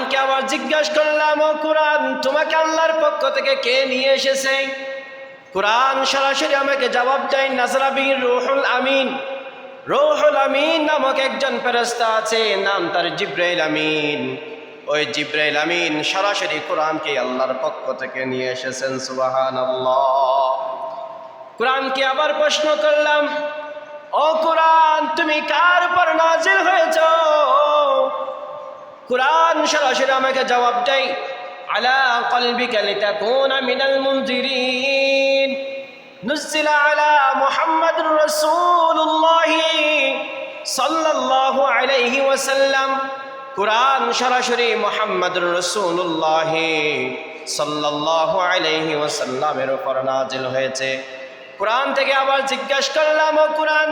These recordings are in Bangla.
কোরআনকে আবার জিজ্ঞাসা করলাম, ও কোরআন, তোমাকে আল্লাহর পক্ষ থেকে কে নিয়ে এসেছে? কোরআন সরাসরি আমাকে জবাব দেয়, নাযলা বিহির রূহুল আমিন। রূহুল আমিন নামক একজন ফেরেশতা আছে, নাম তার জিবরাইল আমিন। ওই জিবরাইল আমিন সরাসরি কোরআনকে আল্লাহর পক্ষ থেকে নিয়ে এসেছেন। সুবহানাল্লাহ। কোরআনকে আবার প্রশ্ন করলাম, ও কোরআন, তুমি কার উপর নাজিল হয়েছ? কোরআন সরাসরি আমাকে জবাব দেয়, আলা কলবিকা লিতাকুনা মিনাল মুনজিরিন, নুজিলা আলা মুহাম্মাদুর রাসূলুল্লাহ সাল্লাল্লাহু আলাইহি ওয়াসাল্লাম। কোরআন সরাসরি মুহাম্মাদুর রাসূলুল্লাহ সাল্লাল্লাহু আলাইহি ওয়াসাল্লামের উপর নাজিল হয়েছে। কোরআন থেকে আবার জিজ্ঞাসা করলাম, ও কোরআন,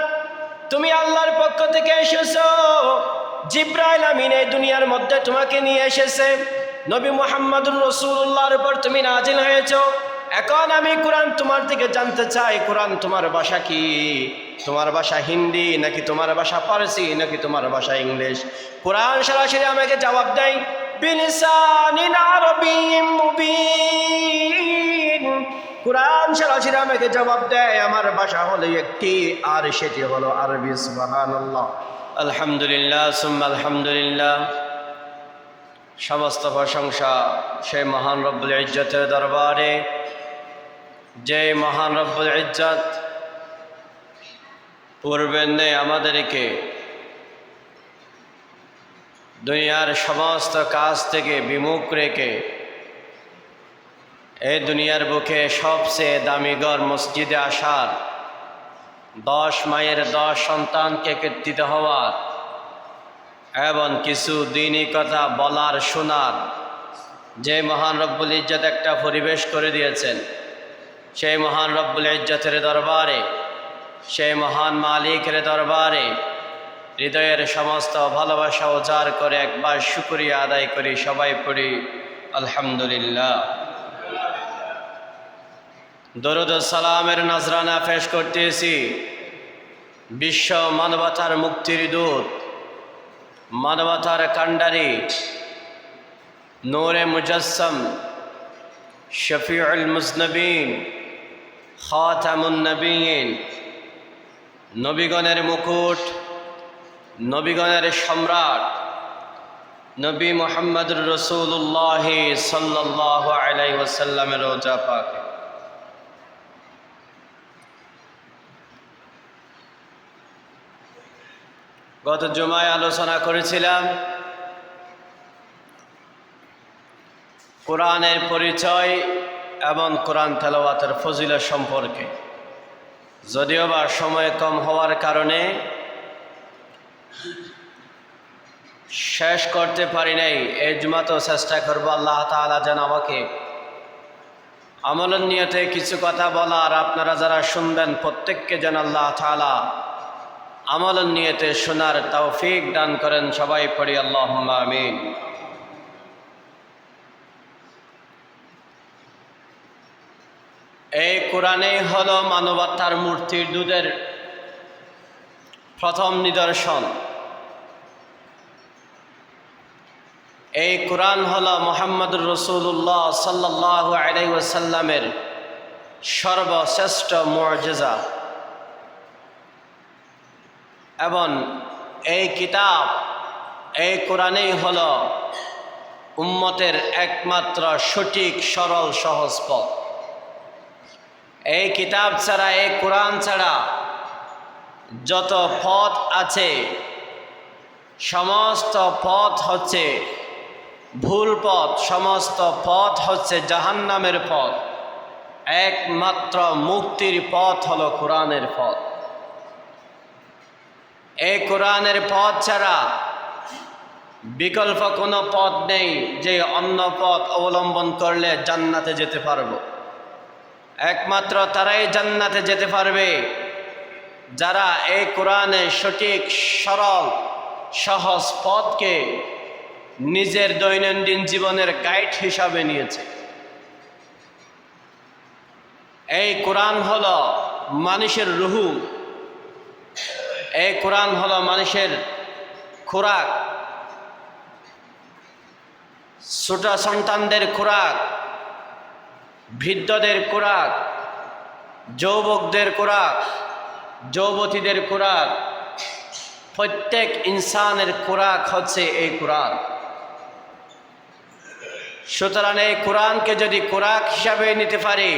তুমি আল্লাহর পক্ষ থেকে এসেছো, জিবরাইল আমিন এই দুনিয়ার মধ্যে তোমাকে নিয়ে এসেছে, নবী মুহাম্মদুর রাসূলুল্লাহর উপর তুমি নাজিল হয়েছো। এখন আমি কোরআন তোমার থেকে জানতে চাই, কোরআন তোমার ভাষা কি? তোমার ভাষা হিন্দি নাকি তোমার ভাষা ফারসি নাকি তোমার ভাষা ইংলিশ? কোরআন সরাসরি আমাকে জবাব দেয়, বিলিসানিন আরবিয়্যিম মুবিন। কোরআন সরাসরি আমাকে জবাব দেয়, আমার ভাষা হলো একটি, আর সেটি হলো আরবি। সুবহানাল্লাহ, আলহামদুলিল্লাহ, সুম্মা আলহামদুলিল্লাহ। সমস্ত প্রশংসা সেই মহান রব্বুল ইজ্জতের দরবারে, যে মহান রব্বুল ইজ্জত পূর্বের নেই আমাদেরকে দুনিয়ার সমস্ত কাজ থেকে বিমুখ রেখে এই দুনিয়ার বুকে সবচেয়ে দামি ঘর মসজিদে আসার, 10 মায়ের 10 সন্তানকে কৃতিত্ব হওয়ার এবং কিছু দ্বীনি কথা বলার শোনার যে মহান রব্বুল ইজ্জত একটা পরিবেশ করে দিয়েছেন, সেই মহান রব্বুল ইজ্জতের দরবারে, সেই মহান মালিকের দরবারে হৃদয়ের সমস্ত ভালোবাসা উজাড় করে একবার শুকরিয়া আদায় করি। সবাই পড়ি আলহামদুলিল্লাহ। দরুদ ও সালামের নজরানা পেশ করতেছি বিশ্ব মানবতার মুক্তির দূত, মানবতার কান্ডারি, নূরে মুজাসসাম, শফিউল মুজনবিন, খাতামুন নবিয়্যিন, নবীগণের মুকুট, নবীগণের সম্রাট, নবী মুহাম্মদুর রাসূলুল্লাহ সাল্লাল্লাহু আলাইহি ওয়াসাল্লামের রওজা পাকে গত জুমায় আলোচনা করেছিলাম কোরআনের পরিচয় এবং কোরআন তেলাওয়াতের ফজিলত সম্পর্কে। যদিও বা সময় কম হওয়ার কারণে শেষ করতে পারি নাই, এই জুমাতেও চেষ্টা করব আল্লাহ তাআলা যেন আমাকে আমলের নিয়তে কিছু কথা বলার, আপনারা যারা শুনবেন প্রত্যেককে যেন আল্লাহ তাআলা আমলের নিয়তে শোনার তৌফিক দান করেন। সবাই পড়ি আল্লাহুম্মা আমিন। এই কোরআনেই হলো মানবতার মূর্তির দুধের প্রথম নিদর্শন। এই কোরআন হলো মুহাম্মদুর রাসূলুল্লাহ সাল্লাল্লাহু আলাইহি ওয়াসাল্লামের সর্বশ্রেষ্ঠ মুআজিজা এবং এই কিতাব, এই কোরআনেই হলো উম্মতের একমাত্র সঠিক সরল সহজ পথ। এই কিতাব ছাড়া, এই কোরআন ছাড়া যত পথ আছে সমস্ত পথ হচ্ছে ভুল পথ, সমস্ত পথ হচ্ছে জাহান্নামের পথ। একমাত্র মুক্তির পথ হলো কোরআনের পথ। এই কোরআনের পথ ছাড়া বিকল্প কোনো পথ নেই যে অন্য পথ অবলম্বন করলে জান্নাতে যেতে পারবো। একমাত্র তারাই জান্নাতে যেতে পারবে যারা এই কোরআনের সঠিক সরল সহজ পথকে নিজের দৈনন্দিন জীবনের গাইড হিসাবে নিয়েছে। এই কোরআন হলো মানুষের রুহু, এই কোরআন হলো মানুষের খোরাক, ছোট সন্তানদের খোরাক, বৃদ্ধদের খোরাক, যুবকদের খোরাক, যুবতীদের খোরাক, প্রত্যেক ইনসানের খোরাক হচ্ছে এই কোরআন। সুতরাং এই কোরআনকে যদি খোরাক হিসাবে নিতে পারি,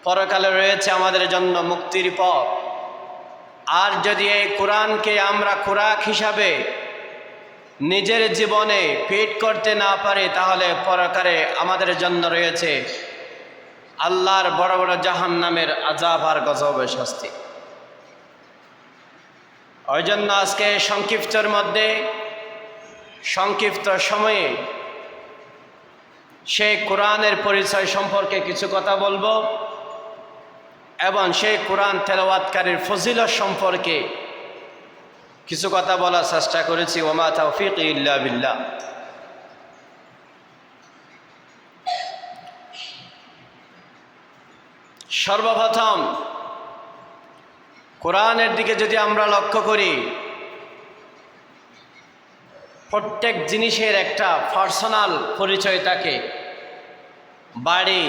পরকালে রয়েছে আমাদের জন্য মুক্তির পথ। আর যদি এই কোরআনকে আমরা খোরাক হিসাবে নিজের জীবনে ফিট করতে না পারি, তাহলে পরকালে আমাদের জন্য রয়েছে আল্লাহর বড় বড় জাহান্নামের আযাব আর গজবের শাস্তি। ওই জন্য আজকে সংক্ষিপ্তর মধ্যে, সংক্ষিপ্ত সময়ে সেই কোরআনের পরিচয় সম্পর্কে কিছু কথা বলবো এবং সেই কোরআন তেলাওয়াতকারীর ফজিলত সম্পর্কে কিছু কথা বলার চেষ্টা করেছি। ওমা তাওফীক ইল্লা বিল্লাহ। সর্বপ্রথম কোরআনের দিকে যদি আমরা লক্ষ্য করি, প্রত্যেক জিনিসের একটা পার্সোনাল পরিচয় থাকে। বাড়ি,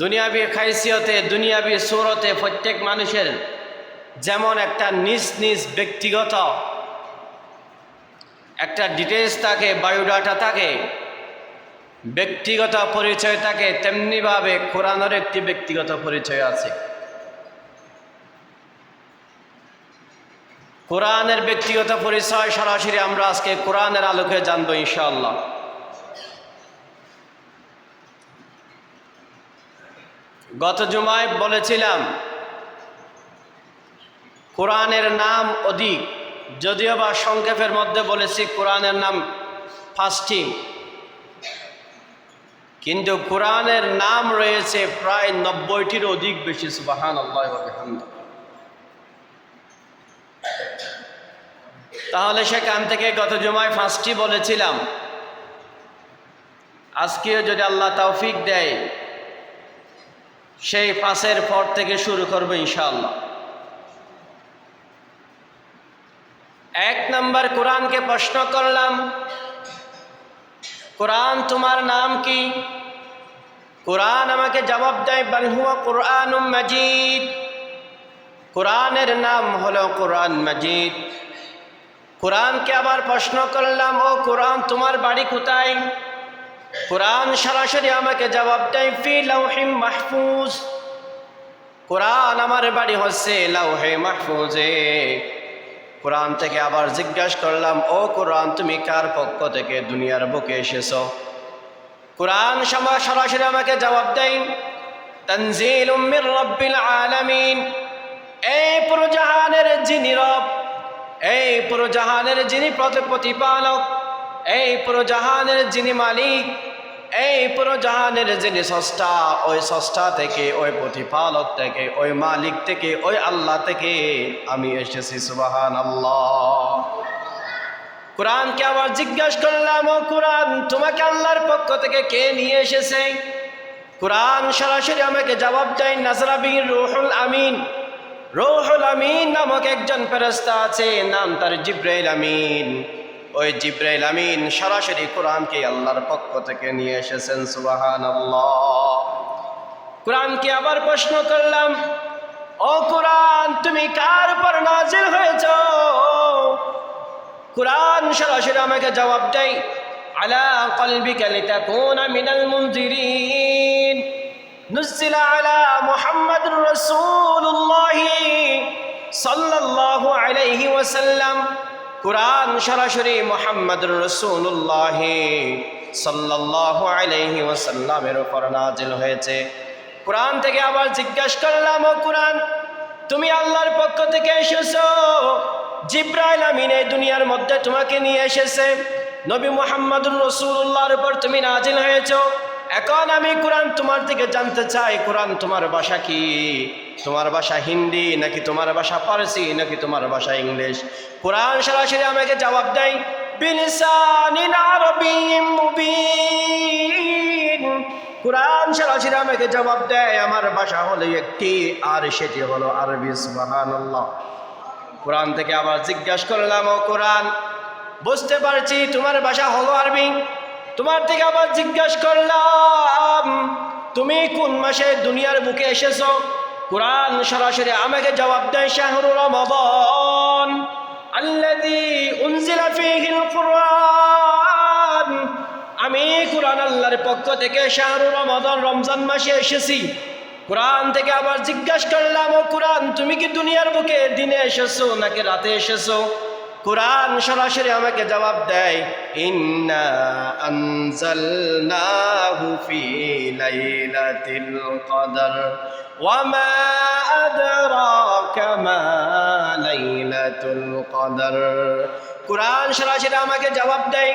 দুনিয়াবি খাইসিয়তে, দুনিয়াবি সুরতে প্রত্যেক মানুষের যেমন একটা নিজ নিজ ব্যক্তিগত একটা ডিটেলস থাকে, বায়োডাটা থাকে, ব্যক্তিগত পরিচয় থাকে, তেমনিভাবে কোরআনের একটি ব্যক্তিগত পরিচয় আছে। কোরআনের ব্যক্তিগত পরিচয় সরাসরি আমরা আজকে কোরআনের আলোকে জানবো ইনশাআল্লাহ। গত জুমায় বলেছিলাম কোরআনের নাম অধিক, যদিও বা সংক্ষেপের মধ্যে বলেছি কোরআনের নাম 5টি, কিন্তু কোরআনের নাম রয়েছে প্রায় 90টির অধিক বেশি। সুবহানাল্লাহ ওয়া বিহামদিহি। তাহলে সেখান থেকে গত জুমায় 5টি বলেছিলাম, আজকেও যদি আল্লাহ তৌফিক দেয় সেই 5-এর পর থেকে শুরু করব ইনশাআল্লাহ। 1 নম্বর কোরআনকে প্রশ্ন করলাম, কোরআন তোমার নাম কি? কোরআন আমাকে জবাব দেয়, বাল হুয়া কুরআনুম মাজিদ। কোরআনের নাম হলো কোরআন মাজিদ। কোরআনকে আবার প্রশ্ন করলাম, ও কোরআন তোমার বাড়ি কোথায়? কোরআন সরাসরি আমাকে জবাব দেয়, ফি লাউহিম মাহফুজ। কোরআন আমার বাড়ি হচ্ছে লাউহে মাহফুজে। কোরআন থেকে আবার জিজ্ঞাসা করলাম, ও কোরআন তুমি কার পক্ষ থেকে দুনিয়ার বুকে এসেছো? কোরআন সরাসরি আমাকে জবাব দেয়, তানজিলুম মির রাব্বিল আলামিন। এই পুরো জাহানের যিনি রব, এই পুরো জাহানের যিনি প্রতিপালক, এই পুরো জাহানের যিনি মালিক, এই পুরো জাহানের যিনি স্রষ্টা, ওই স্রষ্টা থেকে, ওই প্রতিপালক থেকে, ওই মালিক থেকে, ওই আল্লাহ থেকে আমি এসেছি। সুবহানাল্লাহ। কোরআনকে আবার জিজ্ঞাসা করলাম, ও কোরআন তোমাকে আল্লাহর পক্ষ থেকে কে নিয়ে এসেছে? কোরআন সরাসরি আমাকে জবাব দেয়, নাযরা বিহি রূহুল আমিন। রূহুল আমিন নামক একজন ফেরেশতা আছে, নাম তার জিবরাইল আমিন। ওই জিবরাইল আমিন সরাসরি কোরআনকে আল্লাহর পক্ষ থেকে নিয়ে এসেছেন। সুবহানাল্লাহ। কোরআনকে আবার প্রশ্ন করলাম, ও কোরআন তুমি কার উপর নাজিল হয়েছ? কোরআন সরাসরি আমাকে জবাব দেয়, আলা কলবিকা লিতাকুনা মিনাল মুনজিরিন। নুজিলা আলা মুহাম্মাদুর রাসূলুল্লাহ সাল্লাল্লাহু আলাইহি ওয়াসাল্লাম। কোরআন সরাসরি মুহাম্মাদুর রাসূলুল্লাহ সাল্লাল্লাহু আলাইহি ওয়াসাল্লামের উপর নাজিল হয়েছে। কোরআন থেকে আবার জিজ্ঞাসা করলাম, ও কোরআন তুমি আল্লাহর পক্ষ থেকে এসেছো, জিবরাইল আমিন এই দুনিয়ার মধ্যে তোমাকে নিয়ে এসেছে, নবী মুহাম্মাদুর রাসূলুল্লাহর উপর তুমি নাজিল হয়েছো। এখন আমি কোরআন তোমার থেকে জানতে চাই, কোরআন তোমার ভাষা কি? তোমার ভাষা হিন্দি নাকি তোমার ভাষা ফারসি নাকি তোমার ভাষা ইংলিশ? কোরআন সরাসরি আমাকে জবাব দেয়, বিলিসানিন আরবিয়্যিম মুবিন। কোরআন সরাসরি আমাকে জবাব দেয়, আমার ভাষা হলো একটি, আর সেটি হলো আরবি। সুবহানাল্লাহ। কোরআন থেকে আবার জিজ্ঞাসা করলাম, ও কোরআন, বুঝতে পারছি তোমার ভাষা হলো আরবি, তোমার থেকে আবার জিজ্ঞাসা করলাম তুমি কোন মাসে দুনিয়ার বুকে এসেছো? কোরআন সরাসরি আমাকে জবাব দেয়, শাহরু রমাদান আল্লাযী উনজিলা ফীহিল কুরআন। আমি কোরআন আল্লাহর পক্ষ থেকে শাহরু রমাদান রমজান মাসে এসেছি। কোরআন থেকে আবার জিজ্ঞাসা করলাম, ও কোরআন, তুমি কি দুনিয়ার বুকে দিনে এসেছো নাকি রাতে এসেছো? কোরআন সরাসরি আমাকে জবাব দেয়, ইন্না আনজালনাহু ফি লাইলাতিল কদর ওয়া মা আদরাকা মা লাইলাতুল কদর। কোরআন সরাসরি আমাকে জবাব দেয়,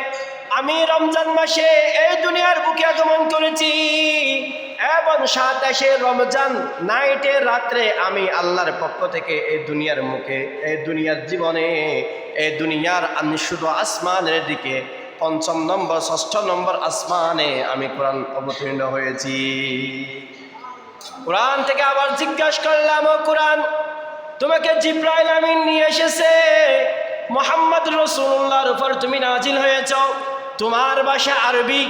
আমি রমজান মাসে এই দুনিয়ার বুকে আগমন করেছি এবং 27 রমজান নাইটে রাত্রে আমি আল্লাহর পক্ষ থেকে এই দুনিয়ার মুখে, এই দুনিয়ার জীবনে, এই দুনিয়ার আমি শুধু আসমানের দিকে 5ম নম্বর 6ষ্ঠ নম্বর আসমানে আমি কোরআন অবতীর্ণ হয়েছি। কোরআন থেকে আবার জিজ্ঞাসা করলাম, ও কোরআন, তোমাকে জিবরাইল আমিন নিয়ে এসেছে, মুহাম্মদ রাসূলুল্লাহর উপর তুমি নাজিল হয়েছ, তোমার ভাষা আরবি,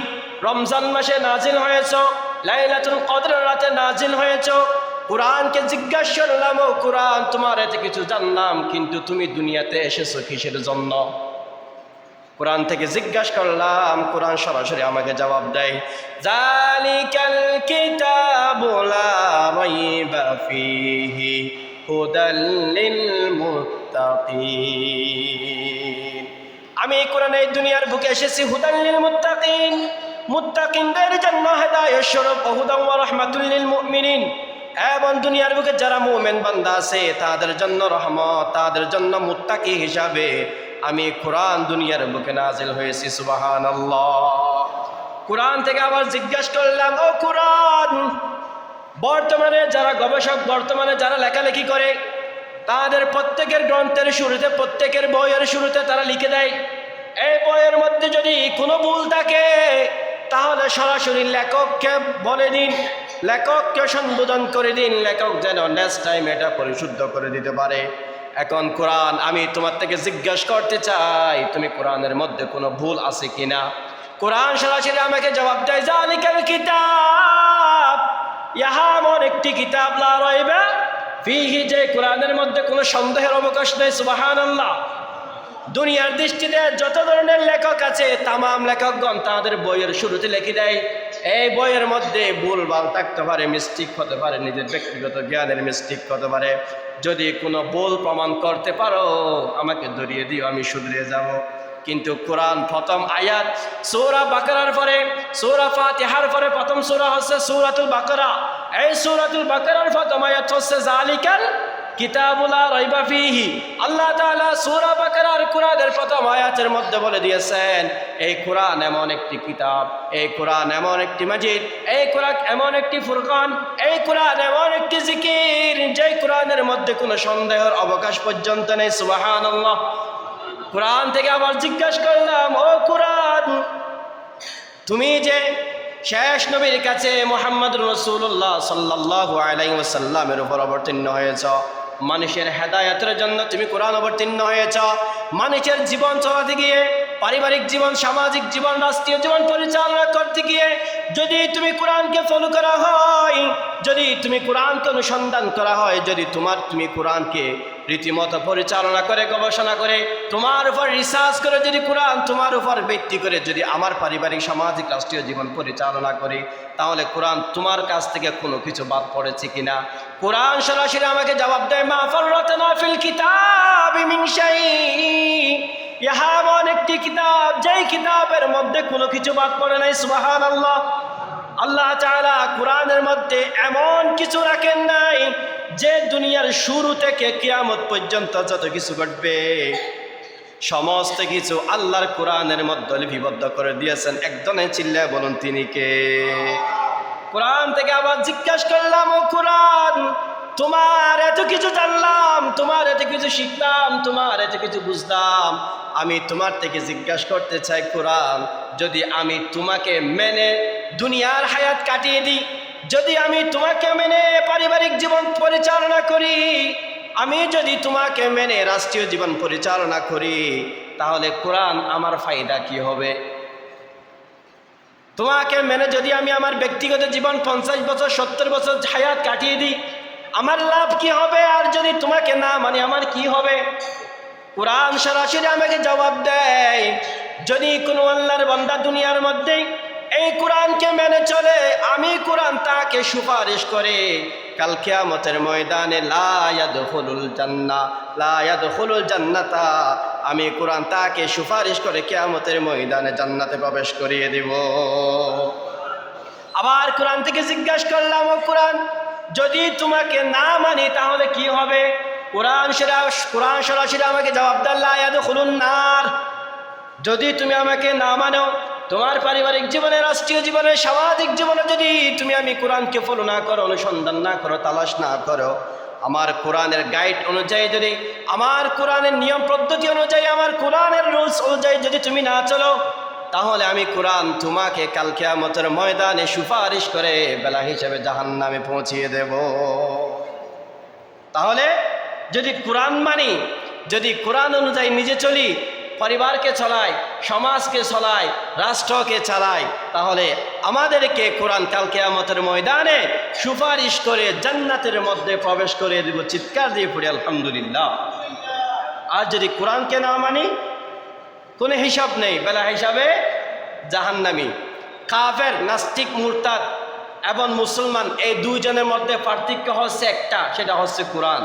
রমজান মাসে নাজিল হয়েছ, লাইলাতুল কদরের রাতে নাজিল হয়েছ। কোরআনকে জিজ্ঞাসা করলাম, ও কোরআন, তোমার এতে কিছু জানলাম, কিন্তু তুমি দুনিয়াতে এসেছো কিসের জন্য? কোরআন থেকে জিজ্ঞাসা করলাম, কোরআন সরাসরি আমাকে জবাব দেয়, যালিকাল কিতাবু লা রাইবা ফীহি হুদাল লিল মুত্তাকিন। আমি কোরআনে এই দুনিয়ার বুকে এসেছি হুদাল লিল মুত্তাকিন, মুত্তাকিনদের জন্য হেদায়েত স্বরূপ, হুদাম ওয়া রাহমাতুল লিল মুমিনিন, এবং দুনিয়ার বুকে যারা মুমিন বান্দা আছে তাদের জন্য রহমত, তাদের জন্য মুত্তাকি হিসাবে আমি কোরআন দুনিয়ার বুকে নাজিল হয়েছি। সুবহানাল্লাহ। কোরআন থেকে আবার জিজ্ঞাসা করলাম, ও কোরআন, বর্তমানে যারা গবেষক, বর্তমানে যারা লেখালেখি করে, তাদের প্রত্যেকের গ্রন্থের শুরুতে, প্রত্যেকের বইয়ের শুরুতে তারা লিখে দেয়, এই বইয়ের মধ্যে যদি কোনো ভুল থাকে তাহলে সরাসরি লেখককে বলে দিন, লেখককে সম্বোধন করে দিন, লেখক যেন নেক্সট টাইম এটা পরিশুদ্ধ করে দিতে পারে। এখন কোরআন, আমি তোমার থেকে জিজ্ঞাসা করতে চাই, তুমি কোরআনের মধ্যে কোনো ভুল আছে কিনা? কোরআন সরাসরি আমাকে জবাব দেয়, যালিকাল কিতাব, ইহা এমন একটি কিতাব, লা রাইবা ফীহি, যে কোরআনের মধ্যে কোনো সন্দেহের অবকাশ নেই। সুবহানাল্লাহ। দুনিয়ার দৃষ্টিতে যত ধরনের লেখক আছে, তামাম লেখকগণ তাদের বইয়ের শুরুতে লিখে দেয়, এই বইয়ের মধ্যে ভুলভাল থাকতে পারে, মিস্টেক হতে পারে, নিজের ব্যক্তিগত জ্ঞানের মিস্টেক হতে পারে, যদি কোনো ভুল প্রমাণ করতে পারো আমাকে ধরিয়ে দিও, আমি শুধরে যাব। কিন্তু কোরআন প্রথম আয়াত সূরা বাকারার পরে, সূরা ফাতিহার পরে প্রথম সূরা হচ্ছে সূরাতুল বাকারা। এই সূরাতুল বাকারার প্রথম আয়াত হচ্ছে যালিকাল কিতাবু লা রাইবা ফীহি। আল্লাহ তাআলা সূরা বাকারার কোরআনের প্রথম আয়াতের মধ্যে বলে দিয়েছেন, এই কোরআন এমন একটি কিতাব, এই কোরআন এমন একটি মাজিদ, এই কোরআন এমন একটি ফুরকান, এই কোরআন এমন একটি জিকির, যে কোরআনের মধ্যে কোনো সন্দেহের অবকাশ পর্যন্ত নেই। সুবহানাল্লাহ। কোরআন থেকে আবার জিজ্ঞাসা করলাম, ও কোরআন, তুমি যে শেষ নবীর কাছে মুহাম্মদুর রাসূলুল্লাহ সাল্লাল্লাহু আলাইহি ওয়াসাল্লামের উপর অবতীর্ণ হয়েছ, মানুষের হেদায়েতের জন্য তুমি কোরআন অবতীর্ণ হয়েছ, মানুষের জীবন চলাতে গিয়ে, পারিবারিক জীবন, সামাজিক জীবন, রাষ্ট্রীয় জীবন পরিচালনা করতে গিয়ে যদি তুমি কোরআনকে ফলো করা হয়, যদি তুমি কোরআনকে অনুসন্ধান করা হয়, যদি তুমি কোরআনকে রীতিমতো পরিচালনা করে, গবেষণা করে, তোমার উপর রিসার্চ করে, যদি কোরআন তোমার উপর ভিত্তি করে যদি আমার পারিবারিক, সামাজিক, রাষ্ট্রীয় জীবন পরিচালনা করে, তাহলে কোরআন তোমার কাছ থেকে কোনো কিছু বাদ পড়েছে কিনা? কোরআন সরাসরি আমাকে জবাব দেয়, মা ফাররাতনা ফিল কিতাবি মিন শাই, ইহা এমন একটি কিতাব, যেই কিতাবের মধ্যে কোনো কিছু বাদ পড়ে নাই। সুবহানাল্লাহ। আল্লাহ তাআলা কোরআনের মধ্যে এমন কিছু রাখেন নাই যে দুনিয়ার শুরু থেকে কিয়ামত পর্যন্ত যত কিছু ঘটবে সমস্ত কিছু আল্লাহর কোরআনের মধ্যে লিপিবদ্ধ করে দিয়েছেন। একজনে চিল্লায় বলুন, তিনি কে? কোরআন থেকে আবার জিজ্ঞাসা করলাম, ও কোরআন, তোমার এত কিছু জানলাম, তোমার এত কিছু শিখলাম, তোমার এত কিছু বুঝলাম, আমি তোমার থেকে জিজ্ঞাসা করতে চাই, কোরআন, যদি আমি তোমাকে মেনে দুনিয়ার হায়াত কাটিয়ে দিই, যদি আমি তোমাকে মেনে পারিবারিক জীবন পরিচালনা করি, আমি যদি তোমাকে মেনে রাষ্ট্রীয় জীবন পরিচালনা করি তাহলে কোরআন আমার ফায়দা কি হবে? তোমাকে মেনে যদি আমি আমার ব্যক্তিগত জীবন 50 বছর 70 বছর হায়াত কাটিয়ে দিই, আমার লাভ কি হবে? আর যদি তোমাকে না মানে আমার কি হবে? কোরআন সরাসরি আমাকে জবাব দেয়, যদি কোনো আল্লাহর বান্দা দুনিয়ার মধ্যে এই কোরআনকে মেনে চলে, আমি কোরআন তাকে সুপারিশ করে কাল কিয়ামতের ময়দানে লা ইয়াদখুলুল জান্নাহ লা ইয়াদখুলুল জান্নাতা, আমি কোরআন তাকে সুপারিশ করে কিয়ামতের ময়দানে জান্নাতে প্রবেশ করিয়ে দেব। আবার কোরআন থেকে জিজ্ঞাসা করলাম, ও কোরআন যদি তোমাকে না মানি তাহলে কি হবে? কোরআন সরাসরি আমাকে জবাব দেয় লা ইয়াদখুলুন নার, যদি তুমি আমাকে না মানো, তোমার পারিবারিক জীবনে, রাষ্ট্রীয় জীবনে, সামাজিক জীবনে যদি তুমি আমি কোরআনকে ফলো না করো, অনুসন্ধান না করো, তালাশ না করো, আমার কোরআনের গাইড অনুযায়ী যদি, আমার কোরআনের নিয়ম পদ্ধতি অনুযায়ী, আমার কোরআনের রুলস অনুযায়ী যদি তুমি না চলো, তাহলে আমি কোরআন তোমাকে কাল কিয়ামতের ময়দানে সুপারিশ করে বেলা হিসেবে জাহান্নামে পৌঁছিয়ে দেব। তাহলে যদি কোরআন মানি, যদি কোরআন অনুযায়ী নিজে চলি, পরিবারকে চালাই, সমাজকে চালাই, রাষ্ট্রকে চালাই, তাহলে আমাদেরকে কোরআন কাল কিয়ামতের ময়দানে সুপারিশ করে জান্নাতের মধ্যে প্রবেশ করে দেব। চিৎকার দিয়ে পড়ি আলহামদুলিল্লাহ। আর যদি কোরআনকে না মানি, কোনো হিসাব নেই, বেলা হিসাবে জাহান্নামী। কাফের, নাস্তিক, মুরতাদ এবং মুসলমান এই দুইজনের মধ্যে পার্থক্য হচ্ছে একটা, সেটা হচ্ছে কোরআন।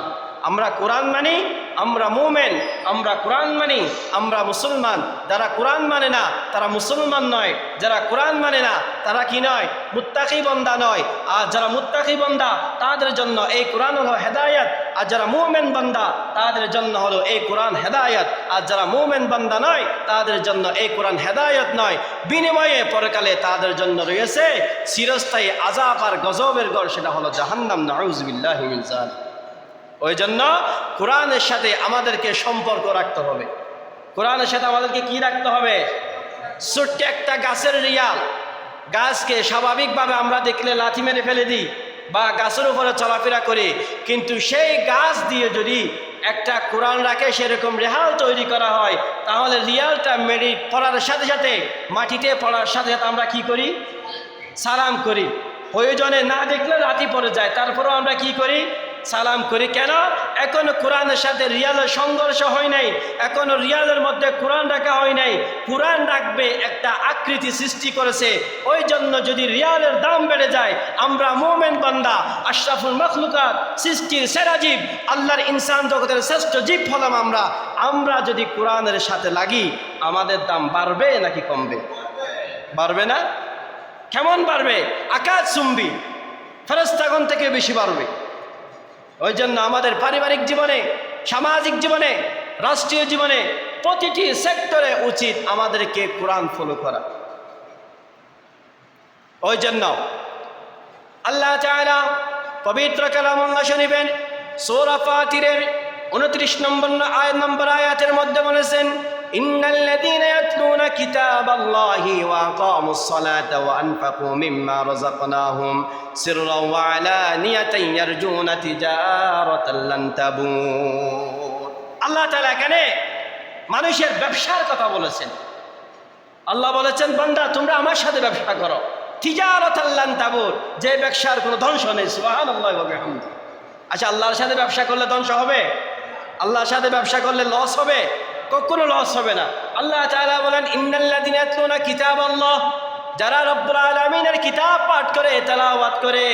আমরা কোরআন মানি, আমরা মুমিন, আমরা কোরআন মানি, আমরা মুসলমান। যারা কোরআন মানে না তারা মুসলমান নয়, যারা কোরআন মানে না তারা কি নয়? মুত্তাকি বান্দা নয়। আর যারা মুত্তাকি বান্দা তাদের জন্য এই কোরআন হলো হেদায়েত, আর যারা মুমিন বান্দা তাদের জন্য হলো এই কোরআন হেদায়েত। আর যারা মুমিন বান্দা নয় তাদের জন্য এই কোরআন হেদায়েত নয়, বিনিময়ে পরকালে তাদের জন্য রয়েছে চিরস্থায়ী আযাব আর গজবের ঘর, সেটা হলো জাহান্নাম। নাউযুবিল্লাহি মিন যালিক। ওই জন্য কোরআনের সাথে আমাদেরকে সম্পর্ক রাখতে হবে। কোরআনের সাথে আমাদেরকে কি রাখতে হবে? ছোট্ট একটা গাছের রিয়াল, গাছকে স্বাভাবিকভাবে আমরা দেখলে লাথি মেরে ফেলে দিই বা গাছের উপরে চলাফেরা করি, কিন্তু সেই গাছ দিয়ে যদি একটা কোরআন রাখে, সেরকম রেহাল তৈরি করা হয়, তাহলে রিয়ালটা মেরে পড়ার সাথে সাথে, মাটিতে পড়ার সাথে সাথে আমরা কি করি? সালাম করি। প্রয়োজনে না দেখলে লাথি পড়ে যায়, তারপরেও আমরা কি করি? সালাম করি। কেন? এখনো কোরআনের সাথে রিয়ালের সংঘর্ষ হয় নাই, এখনো রিয়ালের মধ্যে কোরআন রাখা হয় নাই। কোরআন রাখবে একটা আকৃতি সৃষ্টি করেছে, ওই জন্য যদি রিয়ালের দাম বেড়ে যায়, আমরা মুমিন বান্দা, আশরাফুল মাখলুকাত, সৃষ্টির সেরা জীব, আল্লাহর ইনসান জগতের শ্রেষ্ঠ জীব হলাম আমরা যদি কোরআনের সাথে লাগি, আমাদের দাম বাড়বে নাকি কমবে? বাড়বে না? কেমন বাড়বে? আকাশ চুম্বি, ফেরেশতাগণ থেকে বেশি বাড়বে। ওই জন্য আমাদের পারিবারিক জীবনে, সামাজিক জীবনে, রাষ্ট্রীয় জীবনে, প্রতিটি সেক্টরে উচিত আমাদেরকে কোরআন ফলো করা। ওই জন্য আল্লাহ তাআলা পবিত্র কালামুল্লাহ শরীফের সূরা ফাতিরের 29 নম্বর আয়াতের মধ্যে বলেছেন, ইন্নাল্লাযীনা ইয়াতলুনা কিতাবাল্লাহি ওয়া আকামুস সালাতা ওয়া আনফাকু মিম্মা রাযাকনাহুম সিররান ওয়া আলানিয়াতান ইয়ারজুনা তিজারাতান লান তাবুর। আল্লাহ তাআলা এখানে মানুষের ব্যবসার কথা বলেছেন। আল্লাহ বলেছেন, বান্দা তোমরা আমার সাথে ব্যবসা করো, তিজারাতান লান তাবুর, যে ব্যবসার কোনো ধ্বংস নেই। সুবহানাল্লাহি ওয়া বিহামদিহি। আচ্ছা, আল্লাহর সাথে ব্যবসা করলে ধ্বংস হবে? আল্লাহর সাথে ব্যবসা করলে লস হবে? কখনো লস হবে না। আল্লাহ তাআলা বলেন, ইন্নাল্লাযীনা ইয়াতলুনা কিতাবাল্লাহ, যারা রব্বুল আলামিনের কিতাব পাঠ করে, তেলাওয়াত করে,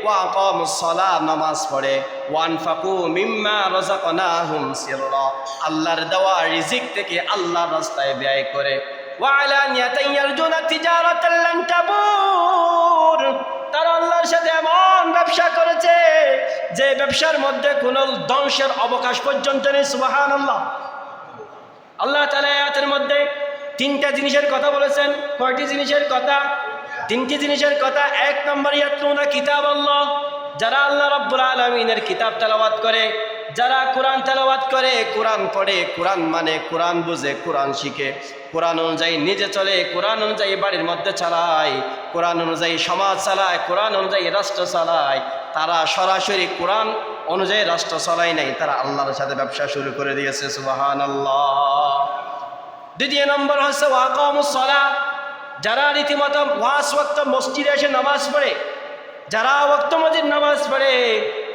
ওয়া আকামুস সালাহ, নামাজ পড়ে, ওয়া আনফাকু মিম্মা রাযাকনাহুম সিররা, আল্লাহর দেওয়া রিজিক থেকে আল্লাহর রাস্তায় ব্যয় করে, ওয়া আলানিয়াতান ইয়ারজুনা তিজারাতান লান তাবুর, তারা আল্লাহর সাথে এমন ব্যবসা করেছে যে ব্যবসার মধ্যে কোনো ধ্বংসের অবকাশ পর্যন্ত নেই। সুবহানাল্লাহ। আল্লাহ তাআলা আয়াতের মধ্যে 3টা জিনিসের কথা বলেছেন। কয়টি জিনিসের কথা? 3টি জিনিসের কথা। 1 নম্বর, ইয়াতলুনা কিতাবাল্লাহ, যারা আল্লাহ রাব্বুল আলামিনের কিতাব তেলাওয়াত করে, যারা কোরআন তেলাওয়াত করে, কোরআন পড়ে, কোরআন মানে, কোরআন বুঝে, কোরআন শিখে, কোরআন অনুযায়ী নিজে চলে, কোরআন অনুযায়ী বাড়ির মধ্যে চালায়, কোরআন অনুযায়ী সমাজ চালায়, কোরআন অনুযায়ী রাষ্ট্র চালায়, তারা সরাসরি কোরআন অনুযায়ী রাষ্ট্র চলাই নাই, তারা আল্লাহর সাথে ব্যবসা শুরু করে দিয়েছে। সুবহানাল্লাহ। দ্বিতীয় নম্বর হচ্ছে ওয়াকামুস সালাহ, যারা রীতিমতো 5 ওয়াক্ত মসজিদে এসে নামাজ পড়ে, যারা ওয়াক্ত মসজিদ নামাজ পড়ে,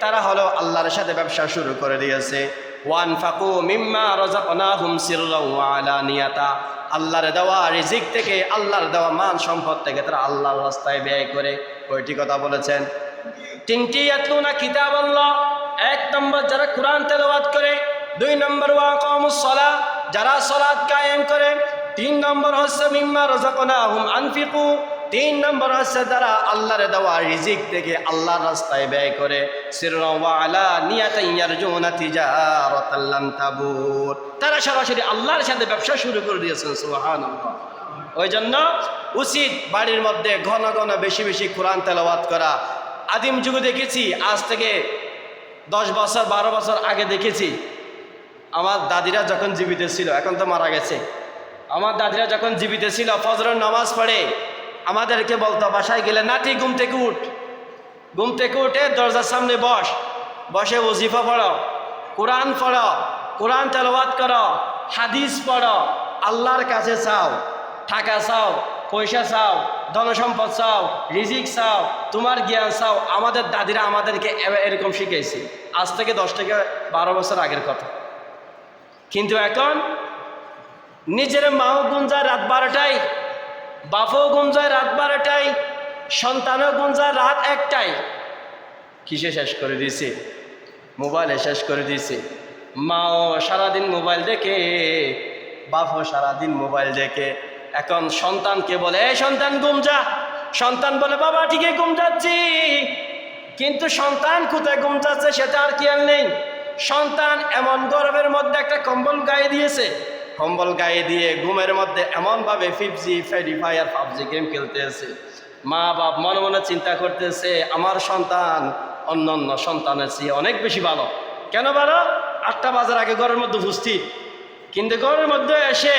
তারা হলো আল্লাহর সাথে ব্যবসা শুরু করে দিয়েছে। ওয়ানফাকু মিম্মা রাযাকনাহুম সিররাও ওয়া আলানিয়াতা, আল্লাহর দেওয়া রিজিক থেকে, আল্লাহর দেওয়া মান সম্পদ থেকে তারা আল্লাহর রাস্তায় ব্যয় করে। কয়টি কথা বলেছেন? 3টি। ইয়াতলুনা কিতাবাল্লাহ, 1 নম্বর যারা কোরআন তেলাওয়াত করে, 2 নম্বর ওয়াকামুস সালাহ, যারা সালাত কায়েম করে, 3 নম্বর হচ্ছে মিম্মা রাযাকনাহুম আনফিকু, 3 নম্বর হচ্ছে যারা আল্লাহর দেওয়া রিজিক থেকে আল্লাহর রাস্তায় ব্যয় করে। সিররা ওয়া আলানিয়াতান ইয়ারজুনা তিজারাতান লান তাবুর, তারা সরাসরি আল্লাহর সাথে ব্যবসা শুরু করে দিয়েছেন। সুবহানাল্লাহ। ওই জন্য উচিত বাড়ির মধ্যে ঘন ঘন বেশি বেশি কোরআন তেলাওয়াত করা। আদিম যুগে দেখেছি, আজ থেকে 10 বছর 12 বছর আগে দেখেছি, আমার দাদিরা যখন জীবিত ছিল, এখন তো মারা গেছে, আমার দাদিরা যখন জীবিত ছিল ফজরের নামাজ পড়ে আমাদেরকে বলতো, বাসায় গেলে নাতি ঘুম থেকে উঠ, ঘুম থেকে উঠে দরজার সামনে বসে ওজিফা পড়ো, কোরআন পড়ো, কোরআন তেলাওয়াত করো, হাদিস পড়ো, আল্লাহর কাছে চাও, টাকা চাও, পয়সা চাও, ধনসম্পদ চাও, রিজিক চাও, তোমার জ্ঞান চাও। আমাদের দাদিরা আমাদেরকে এরকম শিখেছে, আজ থেকে 10 থেকে 12 বছর আগের কথা। কিন্তু এখন নিজের মাও গুঞ্জায় রাত 12টায়, বাপও গুঞ্জায় রাত 12টায়, সন্তানও গুঞ্জায় রাত 1টায়। কিসে শেষ করে দিয়েছে? মোবাইলে শেষ করে দিয়েছে। মাও সারাদিন মোবাইল দেখে, বাপও সারাদিন মোবাইল দেখে। এখন সন্তানকে বলে, এই সন্তান ঘুম যা, সন্তান বলে বাবা ঠিকই ঘুম যাচ্ছি, কিন্তু সন্তান কোথায় ঘুম যাচ্ছে সেটা আর খেয়াল নেই। সন্তান এমন গরমের মধ্যে একটা কম্বল গায়ে দিয়েছে, কম্বল গায়ে দিয়ে ঘুমের মধ্যে এমনভাবে 5G, Free Fire, PUBG game খেলতেছে। মা বাপ মনে মনে চিন্তা করতেছে, আমার সন্তান অন্য অন্য সন্তানের চেয়ে অনেক বেশি ভালো। কেন ভালো? 8টা বাজার আগে ঘরের মধ্যে উপস্থিত, কিন্তু ঘরের মধ্যে এসে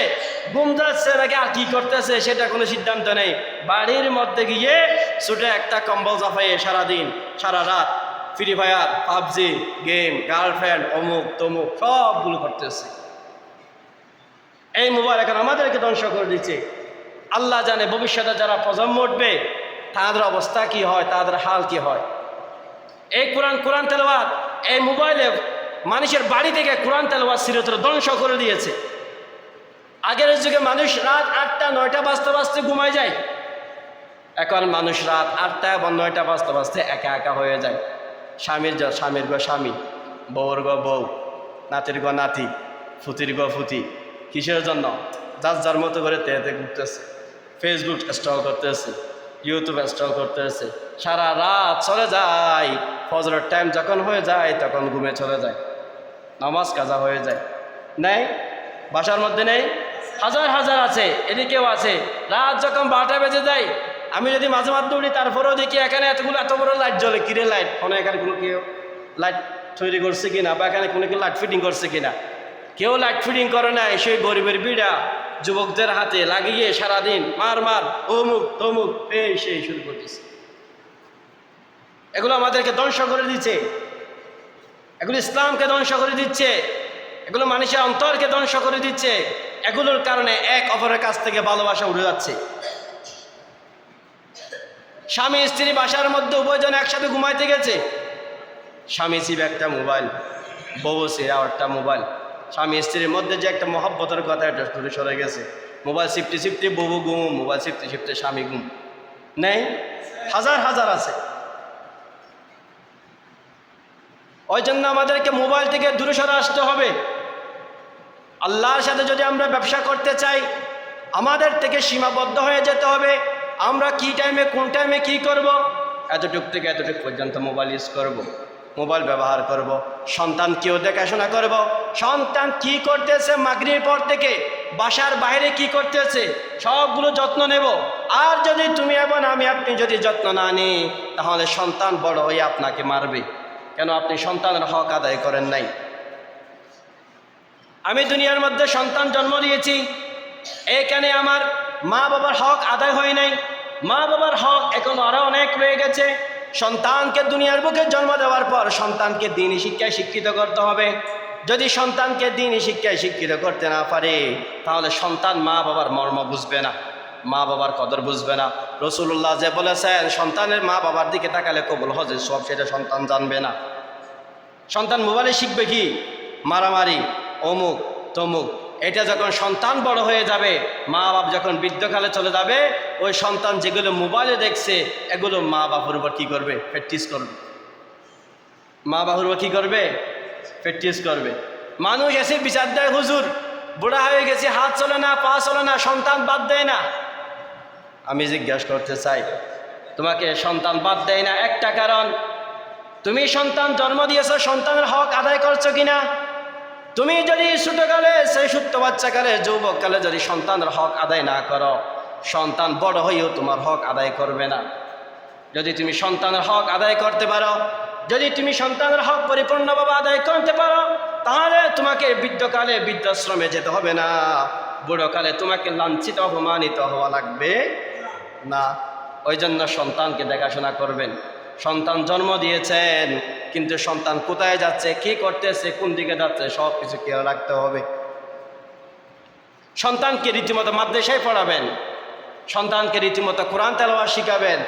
ঘুম যাচ্ছে নাকি আর কি করতেছে সেটা কোনো সিদ্ধান্ত নেই। বাড়ির মধ্যে গিয়ে ছুটে একটা কম্বল চাপাইয়ে সারাদিন সারা রাত free fire, PUBG game, girlfriend, অমুক তমুক সবগুলো করতেছে। এই মোবাইল এখন আমাদেরকে ধ্বংস করে দিচ্ছে। আল্লাহ জানে ভবিষ্যতে যারা প্রজন্ম উঠবে তাদের অবস্থা কি হয়, তাদের হাল কি হয়। এই কোরআন তেলাওয়াত, এই মোবাইলে মানুষের বাড়ি থেকে কোরআন তেলাওয়াত চিরতরে ধ্বংস করে দিয়েছে। আগের যুগে মানুষ রাত 8টা 9টা বাজতে বাজতে ঘুমায় যায়, এখন মানুষ রাত 8টা এবং 9টা বাজতে বাজতে একা একা হয়ে যায়। স্বামীর গো স্বামী, বউর গো বউ, নাতির গো নাতি, ফুতির গো ফুতি। কিসের জন্য? যার যার মতো করে তেতে ঘুরতেছে, ফেসবুক স্টল করতেছে, ইউটিউব স্টল করতেছে, সারা রাত চলে যায়। ফজরের টাইম যখন হয়ে যায় তখন ঘুমে চলে যায়, নামাজ কাজা হয়ে যায়। নেই বাসার মধ্যে নেই, হাজার হাজার আছে, এদিকেও আছে। রাত যখন 12টা বেজে যায়, আমি যদি মাঝে মাঝে উঠি তারপরেও দেখি এখানে এত বড় লাইট জ্বলে। কিরে লাইট? কোনো এখানে কোনো কেউ লাইট তৈরি করছে কিনা, বা এখানে কোনো কেউ লাইট ফিটিং করছে কিনা? কেউ লাইট ফিটিং করে না। সেই গরিবের বিড়া যুবকদের হাতে লাগিয়ে সারাদিন মার অমুক তমুক এই সেই শুরু করতেছে। এগুলো আমাদেরকে ধ্বংস করে দিচ্ছে, এগুলো ইসলামকে ধ্বংস করে দিচ্ছে, এগুলো মানুষের অন্তরকে ধ্বংস করে দিচ্ছে। এগুলোর কারণে এক অপরের কাছ থেকে ভালোবাসা উঠে যাচ্ছে। স্বামী স্ত্রী বাসার মধ্যে উভয়জন একসাথে ঘুমাইতে গেছে, স্বামী ছিপ একটা মোবাইল, বউ ছিপ একটা মোবাইল। স্বামী স্ত্রীর মধ্যে যে একটা মহব্বতের কথা, এটা দূরে সরে গেছে। মোবাইল সিফটি সিফটি বউ ঘুম, মোবাইল সিফটি সিফটি স্বামী ঘুম। নেই, হাজার হাজার আছে। ওই জন্য আমাদেরকে মোবাইল থেকে দূরে সরে আসতে হবে। আল্লাহর সাথে যদি আমরা ব্যবসা করতে চাই, আমাদের থেকে সীমাবদ্ধ হয়ে যেতে হবে। আমরা কি টাইমে কোন টাইমে কি করব, এতটুক থেকে এতটুক পর্যন্ত মোবাইল ইউজ করব, মোবাইল ব্যবহার করব। সন্তানকেও দেখাশোনা করব, সন্তান কি করতেছে মাগরিবের পর থেকে, বাসার বাইরে কি করতেছে, সবগুলো যত্ন নেব। আর যদি তুমি এবং আপনি যদি যত্ন না নিই, তাহলে সন্তান বড় হয়ে আপনাকে মারবে। কেন? আপনি সন্তানের হক আদায় করেন নাই। আমি দুনিয়ার মধ্যে সন্তান জন্ম দিয়েছি, এখানে আমার মা বাবার হক আদায় হয় নাই। মা বাবার হক এখন আরো অনেক রয়ে গেছে। সন্তানকে দুনিয়ার বুকে জন্ম দেওয়ার পর সন্তানকে দ্বীনি শিক্ষায় শিক্ষিত করতে হবে। যদি সন্তানকে দ্বীনি শিক্ষায় শিক্ষিত করতে না পারে, তাহলে সন্তান মা বাবার মর্ম বুঝবে না, মা বাবার কদর বুঝবে না। রাসূলুল্লাহ যে বলেছেন, সন্তানের মা বাবার দিকে তাকালে কবুল হজের সব, সেটা সন্তান জানবে না। সন্তান মোবাইলে শিখবে কি? মারামারি, অমুক তমুক। এটা যখন সন্তান বড় হয়ে যাবে, মা বাপ যখন বৃদ্ধকালে চলে যাবে, ওই সন্তান যেগুলো মোবাইলে দেখছে, এগুলো মা বাপুর উপর কী করবে? প্র্যাকটিস করবে। মা বাপুর উপর কী করবে? প্র্যাকটিস করবে। মানুষ এসে বিচার দেয়, হুজুর বুড়া হয়ে গেছে, হাত চলে না, পা চলে না, সন্তান বাদ দেয় না। আমি জিজ্ঞাসা করতে চাই, তোমাকে সন্তান বাদ দেয় না একটা কারণ, তুমি সন্তান জন্ম দিয়েছ, সন্তানের হক আদায় করছো কিনা? তুমি যদি ছোটকালে, সেই ছোট্ট বাচ্চাকালে, যুবককালে যদি সন্তানের হক আদায় না করো, সন্তান বড় হয়েও তোমার হক আদায় করবে না। যদি তুমি সন্তানের হক আদায় করতে পারো, যদি তুমি সন্তানের হক পরিপূর্ণভাবে আদায় করতে পারো, তাহলে তোমাকে বৃদ্ধকালে বৃদ্ধাশ্রমে যেতে হবে না, বুড়োকালে তোমাকে লাঞ্ছিত অপমানিত হওয়া লাগবে না। ওই জন্য সন্তানকে দেখাশোনা করবেন। সন্তান জন্ম দিয়েছেন, কিন্তু সন্তান কোথায় যাচ্ছে, কি করতেছে, কোন দিকে যাচ্ছে, সব কিছু খেয়াল রাখতে হবে। সন্তানকে রীতিমতো মাদ্রাসায় পড়াবেন, সন্তানকে রীতিমতো কোরআন তেলাওয়াত শিখাবেন,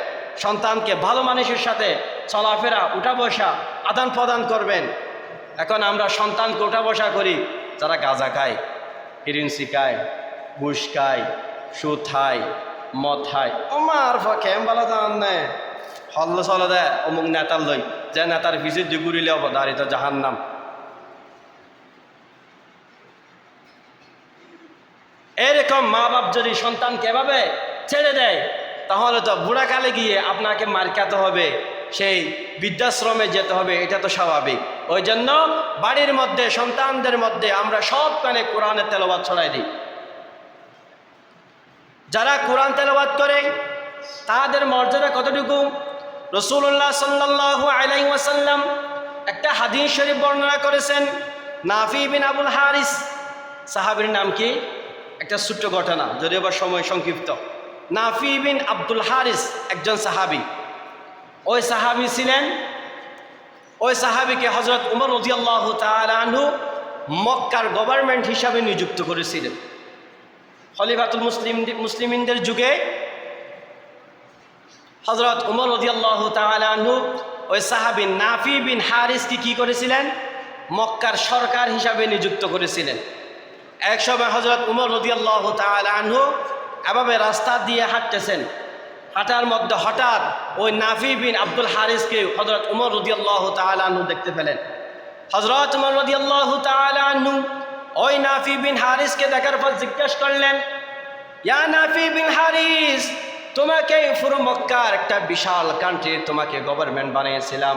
সন্তানকে ভালো মানুষের সাথে চলাফেরা, উঠা বসা, আদান প্রদান করবেন। এখন আমরা সন্তানকে উঠা বসা করি যারা গাঁজা খায়, হিরিনসি খায়, ঘুষ খায়, সুদ খায়, মদ খায়। আমার কেম বলা জানান নেই, হল্লো চলে দেয় অমুক নেতার লই, যে নেতার ভিজিট দিয়ে ঘুরিলে অবধারিত জাহান্নাম। এরকম মা বাপ যদি সন্তানকে এভাবে ছেড়ে দেয়, তাহলে তো বুড়াকালে গিয়ে আপনাকে মার খেতে হবে, সেই বৃদ্ধাশ্রমে যেতে হবে, এটা তো স্বাভাবিক। ওই জন্য বাড়ির মধ্যে সন্তানদের মধ্যে আমরা সব কানে কোরআনের তেলাওয়াত ছড়াই দিই। যারা কোরআন তেলাওয়াত করে তাদের মর্যাদা কতটুকু? রাসূলুল্লাহ সাল্লাল্লাহু আলাইহি ওয়াসাল্লাম একটা হাদিস শরীফ বর্ণনা করেছেন। নাফি বিন আবুল হারিস সাহাবীর নাম কি? একটা ছোট্ট ঘটনা, যদিও বা সময় সংক্ষিপ্ত। নাফি বিন আব্দুল হারিস একজন সাহাবী। ওই সাহাবী ছিলেন, ওই সাহাবীকে হযরত উমর রাদিয়াল্লাহু তাআলা আনহু মক্কার গভর্নমেন্ট হিসাবে নিযুক্ত করেছিলেন। খলিফাতুল মুসলিমিনদের যুগে হযরত উমর রাদিয়াল্লাহু তাআলা আনহু ওই সাহাবী নাফি বিন হারিসকে কি করেছিলেন? মক্কার সরকার হিসাবে নিযুক্ত করেছিলেন। এক সময় হযরত উমর রাদিয়াল্লাহু তাআলা আনহু এভাবে রাস্তা দিয়ে হাঁটতেছেন, হাঁটার মধ্যে হঠাৎ ওই নাফি বিন আব্দুল হারিসকে হযরত উমর রাদিয়াল্লাহু তাআলা আনহু দেখতে পেলেন। হযরত উমর রাদিয়াল্লাহু তাআলা আনহু ওই নাফি বিন হারিসকে দেখার পর জিজ্ঞাসা করলেন, ইয়া নাফি বিন হারিস, তোমাকে পুরো মক্কার একটা বিশাল কান্ট্রি, তোমাকে গভর্নমেন্ট বানিয়েছিলাম।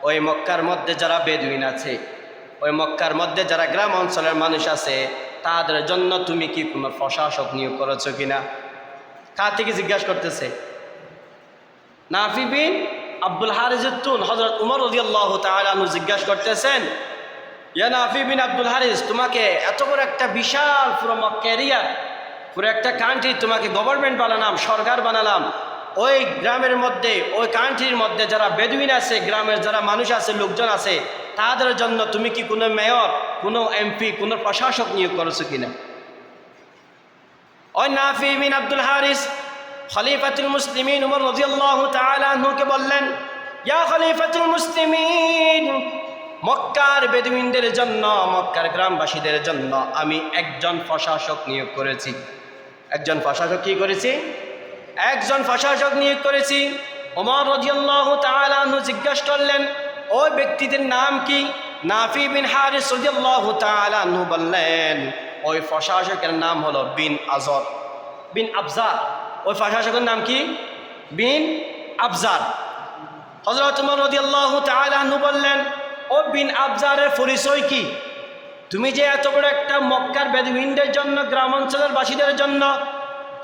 ওই মক্কার মধ্যে যারা বেদুইন আছে, ওই মক্কার মধ্যে যারা গ্রাম অঞ্চলের মানুষ আছে, তাদের জন্য তুমি কি কোনো প্রশাসক নিয়োগ করেছো কিনা? কার থেকে জিজ্ঞাসা করতেছে? নাফি বিন আব্দুল হারিসের তুন হযরত উমর রাদিয়াল্লাহু তাআলা আনহু জিজ্ঞাসা করতেছেন, ইয়া নাফি বিন আব্দুল হারিস, তোমাকে এত বড় একটা বিশাল পুরো মক্কা এরিয়া, পুরো একটা কান্ট্রি তোমাকে গভর্নমেন্ট বানালাম, সরকার বানালাম। ওই গ্রামের মধ্যে, ওই কান্ট্রির মধ্যে যারা বেদুইন আছে, গ্রামের যারা মানুষ আছে, লোকজন আছে, তাদের জন্য তুমি কি কোনো মেয়র, কোনো এমপি, কোনো প্রশাসক নিয়োগ করেছো কিনা? ওই নাফি বিন আব্দুল হারিস খলিফাতুল মুসলিমিন উমর রাদিয়াল্লাহু তাআলা আনহুকে বললেন, ইয়া খলিফাতুল মুসলিমিন, মক্কার বেদুইনদের জন্য, মক্কার গ্রামবাসীদের জন্য আমি একজন প্রশাসক নিয়োগ করেছি। একজন প্রশাসক কি করেছি? একজন প্রশাসক নিয়োগ করেছি। ওমর রাদিয়াল্লাহু তাআলা আনহু জিজ্ঞাসা করলেন, ওই ব্যক্তিদের নাম কি? নাফি বিন হারিস রাদিয়াল্লাহু তাআলা আনহু বললেন, ওই প্রশাসকের নাম হলো বিন আবজার। ওই প্রশাসকের নাম কি? বিন আবজার। হযরত ওমর রাদিয়াল্লাহু তাআলা আনহু বললেন, ও বিন আবজারের পরিচয় কি? তুমি যে এত বড় একটা মক্কার বেদুইনদের জন্য, গ্রাম অঞ্চলের বাসীদের জন্য,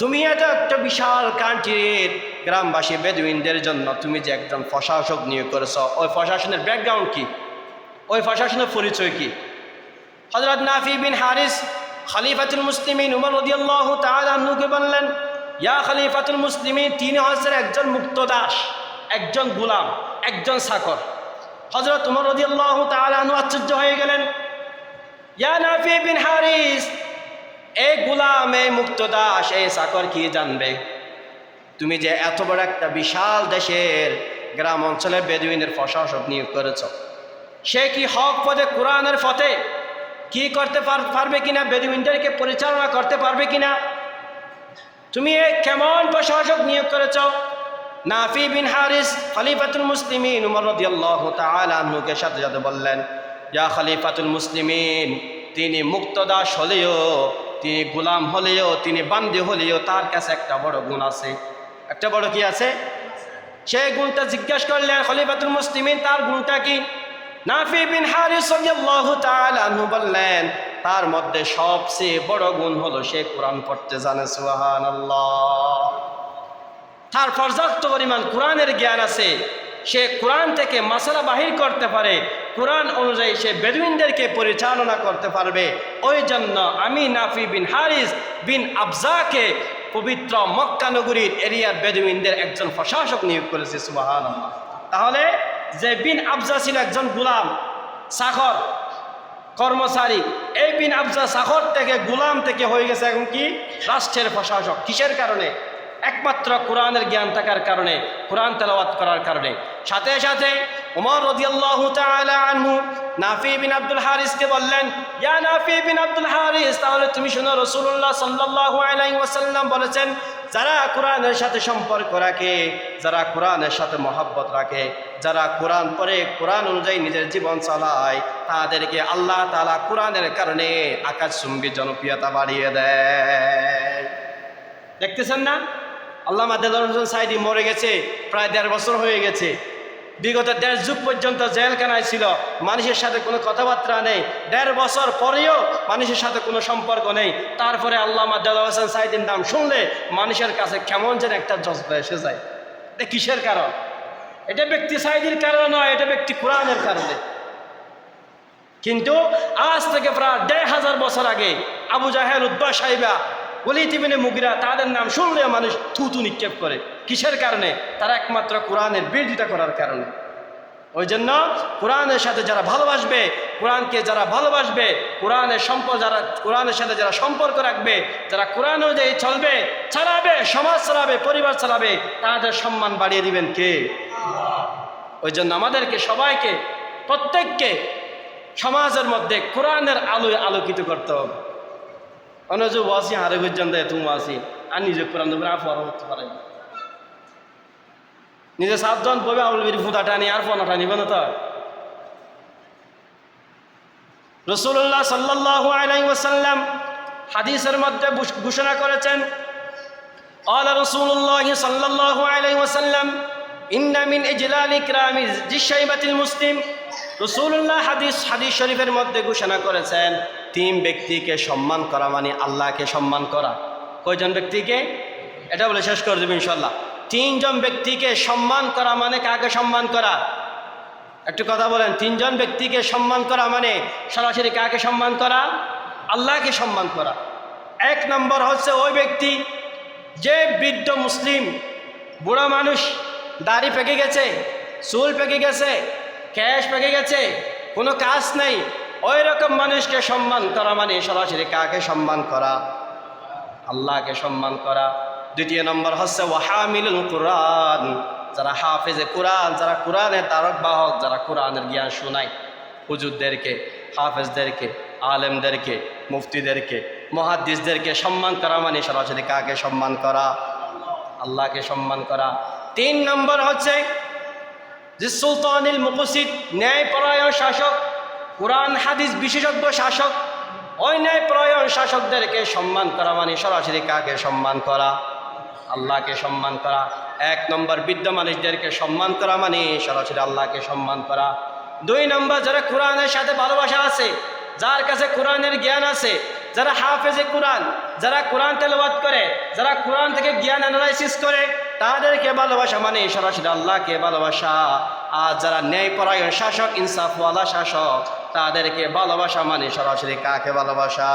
তুমি এত একটা বিশাল কান্ট্রির গ্রামবাসী বেদুইনদের জন্য তুমি যে একজন প্রশাসক নিয়োগ করেছ, ওই প্রশাসনের ব্যাকগ্রাউন্ড কি? ওই প্রশাসনের পরিচয় কি? হযরত নাফি বিন হারিস খলিফাতুল মুসলিমিন উমর রাদিয়াল্লাহু তাআলা আনহুকে বললেন, ইয়া খলিফাতুল মুসলিমিন, তিনি হচ্ছেন একজন মুক্ত দাস। একজন গোলাম, একজন চাকর। হযরত উমর রাদিয়াল্লাহু তাআলা আনহু আশ্চর্য হয়ে গেলেন, ইয়া নাফি বিন হারিস, এই গোলাম, এই মুক্ত দাস, এই চাকর কি জানবে? তুমি যে এত বড় একটা বিশাল দেশের গ্রাম অঞ্চলের বেদুইনের প্রশাসক নিয়োগ করেছ, সে কি হক পদে কোরআনের পথে কি করতে পারবে কিনা, বেদুইনদেরকে পরিচালনা করতে পারবে কিনা? তুমি কেমন প্রশাসক নিয়োগ করেছ? নাফি বিন হারিস খলিফাতুল মুসলিমিন উমর রাদিয়াল্লাহু তাআলা আনহুকে সাথে সাথে বললেন, ইয়া খলিফাতুল মুসলিমিন, তিনি মুক্ত দাস হলেও, তিনি গোলাম হলেও, তিনি বান্দি হলেও তার কাছে একটা বড় গুণ আছে। একটা বড় কি আছে? সেই গুণটা জিজ্ঞাসা করলেন খলিফাতুল মুসলিমিন, তার গুণটা কি? নাফি বিন হারিস রাদিয়াল্লাহু তাআলা আনহু বললেন, তার মধ্যে সবচেয়ে বড় গুণ হলো সে কোরআন পড়তে জানে। সুবহানাল্লাহ। তার পর্যাপ্ত পরিমাণ কোরআনের জ্ঞান আছে, সে কোরআন থেকে মাসালা বাহির করতে পারে, কোরআন অনুযায়ী সে বেদুইনদেরকে পরিচালনা করতে পারবে। ওই জন্য আমি নাফি বিন হারিস বিন আবজাকে পবিত্র মক্কা নগরীর এরিয়ার বেদুইনদের একজন প্রশাসক নিয়োগ করেছে। সুবহানাল্লাহ। তাহলে যে বিন আবজা ছিল একজন গোলাম, চাকর, কর্মচারী, এই বিন আবজা চাকর থেকে, গোলাম থেকে হয়ে গেছে এখন কি রাষ্ট্রের প্রশাসক। কিসের কারণে? একমাত্র কোরআনের জ্ঞান থাকার কারণে, কোরআন তেলাওয়াত করার কারণে। সাথে সাথে উমর রাদিয়াল্লাহু তাআলা আনহু নাফি বিন আব্দুল হারিসকে বললেন, ইয়া নাফি বিন আব্দুল হারিস, তাহলে তুমি শোনো, রাসূলুল্লাহ সাল্লাল্লাহু আলাইহি ওয়াসাল্লাম বলেছেন, যারা কোরআনের সাথে সম্পর্ক রাখে, যারা কোরআনের সাথে মহব্বত রাখে, যারা কোরআন পড়ে, কোরআন অনুযায়ী নিজের জীবন চালায়, তাদেরকে আল্লাহ তাআলা কোরআনের কারণে আকাশচুম্বী জনপ্রিয়তা বাড়িয়ে দেয়। দেখতেছেন না? আল্লামা দেলোয়ার হোসেন সাঈদী মরে গেছে, প্রায় 1.5 বছর হয়ে গেছে। বিগত 1.5 যুগ পর্যন্ত জেলখানায় ছিল, মানুষের সাথে কোনো কথাবার্তা নেই। 1.5 বছর পরেও মানুষের সাথে কোনো সম্পর্ক নেই। তারপরে আল্লামা দেলোয়ার হোসেন সাঈদীর নাম শুনলে মানুষের কাছে কেমন যেন একটা জজবা এসে যায়। এটা কিসের কারণ? এটা ব্যক্তি সাঈদীর কারণে নয়, এটা ব্যক্তি কোরআনের কারণে। কিন্তু আজ থেকে প্রায় 1,500 বছর আগে আবু জাহেল, উতবা, সাইবা, ওলীদ ইবনে মুগিরা, তাদের নাম শুনলে মানুষ থুতু নিক্ষেপ করে। কিসের কারণে? তারা একমাত্র কোরআনের বিরোধিতা করার কারণে। ওই জন্য কোরআনের সাথে যারা ভালোবাসবে, কোরআনকে যারা ভালোবাসবে, যারা কোরআনের সাথে যারা সম্পর্ক রাখবে, যারা কোরআন অনুযায়ী চলবে, চালাবে, সমাজ চালাবে, পরিবার চালাবে, তাদের সম্মান বাড়িয়ে দিবেন কে? ওই জন্য আমাদেরকে সবাইকে, প্রত্যেককে সমাজের মধ্যে কোরআনের আলোয় আলোকিত করতে হবে। অনজ ওয়াসি হারে পর্যন্ত তুমি আসি আর নিজে কোরআন দেবেন আর পড়া করতে পারে, নিজে 7 জন বলবে আউলবির ফুটা টানি আর ফোনা টানিবে না। তো রাসূলুল্লাহ সাল্লাল্লাহু আলাইহি ওয়াসাল্লাম হাদিসের মধ্যে ঘোষণা করেছেন, ক্বালা রাসূলুল্লাহ সাল্লাল্লাহু আলাইহি ওয়াসাল্লাম, ইন্না মিন ইজলালি ইকরামি যিশাইবাতিল মুসলিম। রাসূলুল্লাহ হাদিস শরীফের মধ্যে ঘোষণা করেছেন, 3 ব্যক্তিকে সম্মান করা মানে আল্লাহকে সম্মান করা। কয়জন ব্যক্তিকে? এটা বলে শেষ করে দেব ইনশাআল্লাহ। 3 জন ব্যক্তিকে সম্মান করা মানে কাকে সম্মান করা? একটু কথা বলেন। 3 জন ব্যক্তিকে সম্মান করা মানে সরাসরি কাকে সম্মান করা? আল্লাহকে সম্মান করা। 1 নম্বর হচ্ছে ওই ব্যক্তি যে বৃদ্ধ মুসলিম, বুড়া মানুষ, দাড়ি পেকে গেছে, চুল পেকে গেছে, ক্যাশ পেকে গেছে, কোনো কাজ নেই, ওই রকম মানুষকে সম্মান করা মানে সরাসরি কাকে সম্মান করা? আল্লাহকে সম্মান করা। 2 নম্বর হচ্ছে ওয়াহামিলুল কুরআন, যারা হাফেজে কোরআন, যারা কোরআনের তারক বাহক, যারা কোরআনের জ্ঞান শোনায়, হুজুরদেরকে, হাফেজদেরকে, আলেমদেরকে, মুফতিদেরকে, মুহাদ্দিসদেরকে সম্মান করা মানে সরাসরি কাকে সম্মান করা? আল্লাহকে সম্মান করা। 3 নম্বর হচ্ছে যে সুলতানুল মুকসিদ, ন্যায়পরায়ণ শাসক, কোরআন হাদিস বিশেষজ্ঞ শাসক, ওই ন্যায়পরায়ণ শাসকদেরকে সম্মান করা মানে সরাসরি কাকে সম্মান করা? আল্লাহকে সম্মান করা। 1 নম্বর বৃদ্ধ মানুষদেরকে সম্মান করা মানে সরাসরি আল্লাহকে সম্মান করা। 2 নম্বর যারা কোরআনের সাথে ভালোবাসা আছে, যার কাছে কোরআনের জ্ঞান আছে, যারা হাফেজে কোরআন, যারা কোরআন তেলাওয়াত করে, যারা কোরআন থেকে জ্ঞান অ্যানালাইসিস করে, তাদেরকে ভালোবাসা মানে সরাসরি আল্লাহকে ভালোবাসা। আর যারা ন্যায়পরায়ণ শাসক, ইনসাফওয়ালা শাসক, তাদেরকে ভালোবাসা মানে সরাসরি কাকে ভালোবাসা?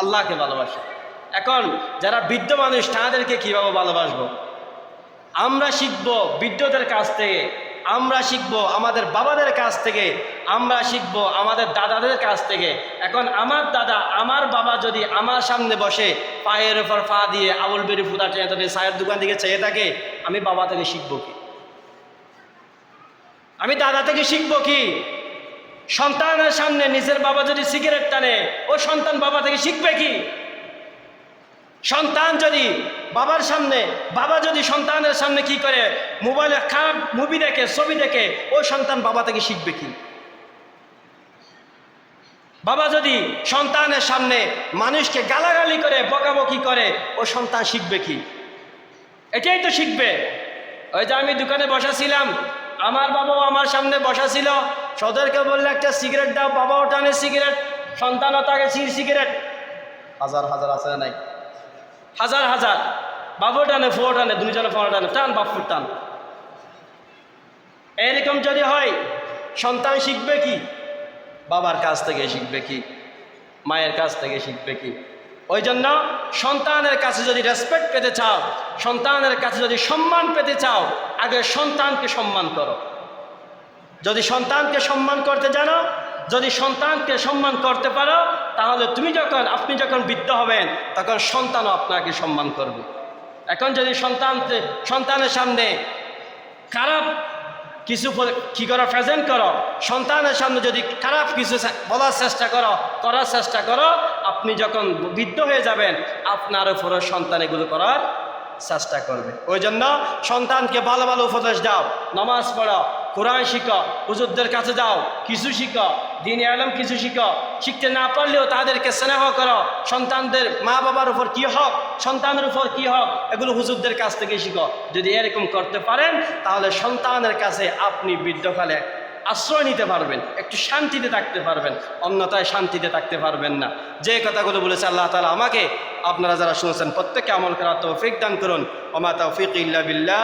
আল্লাহকে ভালোবাসা। এখন যারা বৃদ্ধ মানুষ, তাদেরকে কীভাবে ভালোবাসবো? আমরা শিখব বৃদ্ধদের কাছ থেকে, আমরা শিখব আমাদের বাবাদের কাছ থেকে, আমরা শিখব আমাদের দাদাদের কাছ থেকে। এখন আমার দাদা আমার বাবা যদি আমার সামনে বসে পায়ের ওপর পা দিয়ে আউল বেরি ফুটা টেনে চায়ের দোকান দিকে চেয়ে থাকে, আমি বাবা থেকে শিখব কি? আমি দাদা থেকে শিখব কি? সন্তানের সামনে নিজের বাবা যদি সিগারেট টানে, ও সন্তান বাবা থেকে শিখবে কি? সন্তান যদি বাবার সামনে, বাবা যদি সন্তানের সামনে কি করে মোবাইলে খারাপ মুভি দেখে, ছবি দেখে, ওই সন্তান বাবা থেকে শিখবে কি? বাবা যদি সন্তানের সামনে মানুষকে গালাগালি করে, বকাবকি করে, ও সন্তান শিখবে কি? এটাই তো শিখবে। ওই যে আমি দোকানে বসা ছিলাম, আমার বাবাও আমার সামনে বসা ছিল, সদরকে বললে একটা সিগারেট দাও, বাবাও টানে সিগারেট, সন্তানও তাকে সিগারেট, হাজার হাজার আছে নাই, হাজার হাজার, বাবু টানে, ফোর টানে, দুইজনে ফোর টানে, টান বাপুর টান। এরকম যদি হয়, সন্তান শিখবে কি? বাবার কাছ থেকে শিখবে কি? মায়ের কাছ থেকে শিখবে কি? ওই জন্য সন্তানের কাছে যদি রেসপেক্ট পেতে চাও, সন্তানের কাছে যদি সম্মান পেতে চাও, আগে সন্তানকে সম্মান করো। যদি সন্তানকে সম্মান করতে জানো, যদি সন্তানকে সম্মান করতে পারো, তাহলে আপনি যখন বৃদ্ধ হবেন, তখন সন্তানও আপনাকে সম্মান করবে। এখন যদি সন্তানের সামনে খারাপ কিছু কি করো, প্রেজেন্ট করো, সন্তানের সামনে যদি খারাপ কিছু বলার করার চেষ্টা করো, আপনি যখন বৃদ্ধ হয়ে যাবেন, আপনার উপরে সন্তান এগুলো করার চেষ্টা করবে। ওই জন্য সন্তানকে ভালো ভালো উপদেশ দাও, নামাজ পড়ো, কোরআন শিখো, হুজুরদের কাছে যাও, কিছু শিখো, দ্বীন ইলম কিছু শিখো। শিখতে না পারলেও তাদেরকে স্নেহ করো। সন্তানদের মা বাবার উপর কি হক, সন্তানের উপর কি হক, এগুলো হুজুরদের কাছ থেকে শিখো। যদি এরকম করতে পারেন, তাহলে সন্তানের কাছে আপনি বৃদ্ধকালে আশ্রয় নিতে পারবেন, একটু শান্তিতে থাকতে পারবেন, অন্যথায় শান্তিতে থাকতে পারবেন না। যে কথাগুলো বলেছে আল্লাহ তাআলা আমাকে, আপনারা যারা শুনছেন, প্রত্যেককে আমল করার তৌফিক দান করুন। ওয়া মা তাওফীকি ইল্লা বিল্লাহ।